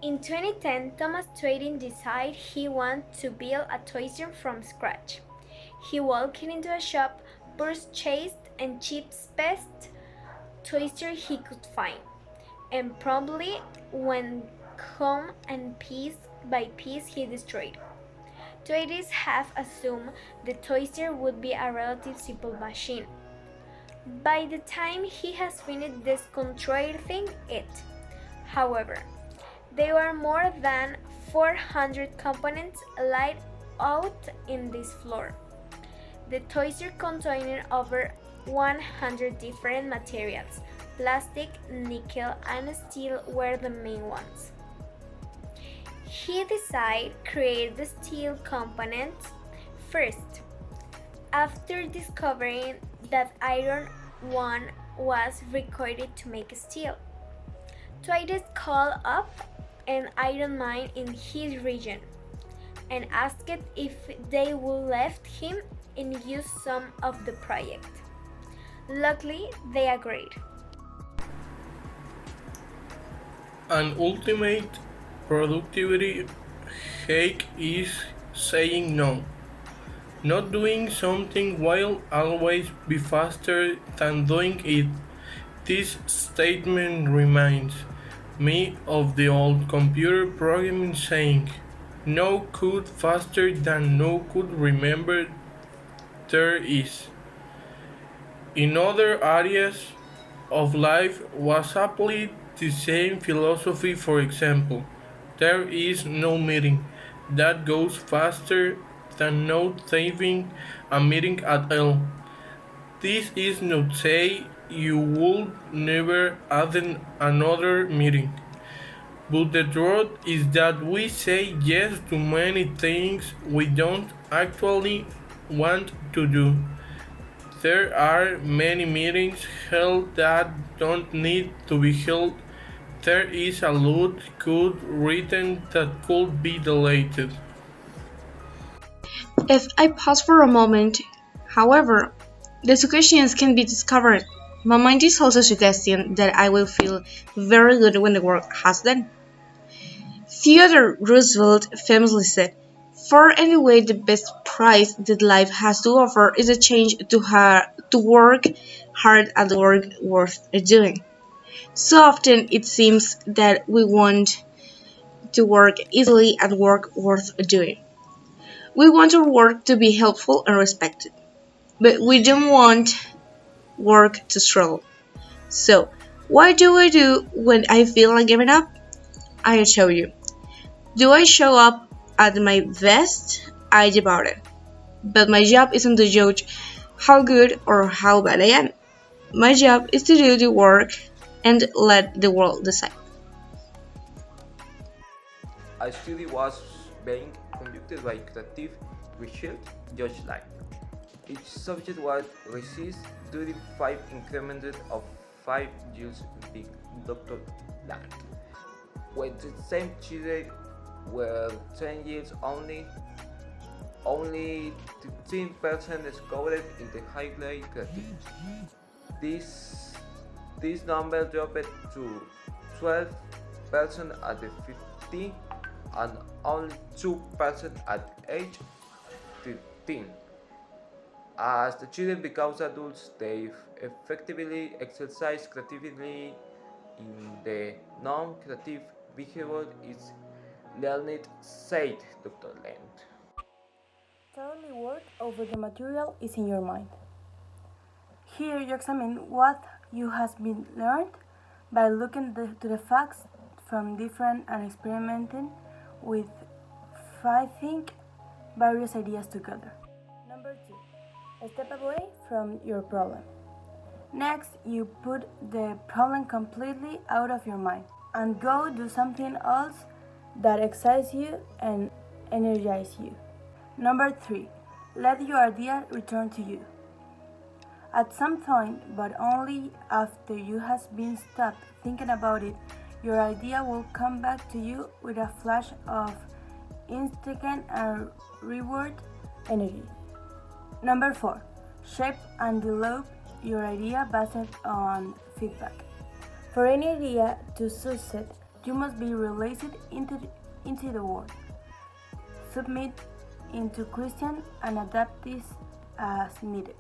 In 2010, Thomas Trading decided he wanted to build a toaster from scratch. He walked into a shop, purchased the cheapest toaster he could find, and promptly went home and piece by piece he destroyed. Toadies have assumed the toaster would be a relatively simple machine. By the time he has finished disconcerting it, however, there were more than 400 components laid out in this floor. The toaster contained over 100 different materials. Plastic, nickel, and steel were the main ones. He decided to create the steel components first. After discovering that iron one was required to make steel, Twice called up an iron mine in his region and asked if they would let him and use some of the project. Luckily, they agreed. An ultimate productivity hack is saying no. Not doing something will always be faster than doing it. This statement reminds me of the old computer programming saying, no code faster than no code remember there is. In other areas of life was applied the same philosophy. For example, there is no meeting that goes faster than not having a meeting at all. This is not say you would never attend another meeting, but the truth is that we say yes to many things we don't actually want to do. There are many meetings held that don't need to be held. There is a lot code written that could be deleted. If I pause for a moment, however, the suggestions can be discovered. My mind is also suggesting that I will feel very good when the work has done. Theodore Roosevelt famously said, "For anyway, the best prize that life has to offer is a change to work hard at work worth doing." So often it seems that we want to work easily at work worth doing. We want our work to be helpful and respected, but we don't want work to struggle. So, what do I do when I feel like giving up? I'll show you. Do I show up at my best? I devour it. But my job isn't to judge how good or how bad I am. My job is to do the work and let the world decide. A study was being conducted by creative research just like. Each subject was received 35 increments of 5 years big Dr. Land. When the same children were 10 years only 15% scored in the highly creative. This, this number dropped to 12% at the 15 and only 2% at age 13. As the children become adults, they effectively exercise creativity in the non-creative behavior is learned, said Dr. Land. Thoroughly work over the material is in your mind. Here you examine what you has been learned by looking to the facts from different and experimenting with fitting various ideas together. Number 2. Step away from your problem. Next, you put the problem completely out of your mind and go do something else that excites you and energizes you. Number 3. Let your idea return to you. At some point, but only after you have been stopped thinking about it, your idea will come back to you with a flash of instant and reward energy. Number 4. Shape and develop your idea based on feedback. For any idea to succeed, You must be released into the world. Submit into Christian and adapt this as needed.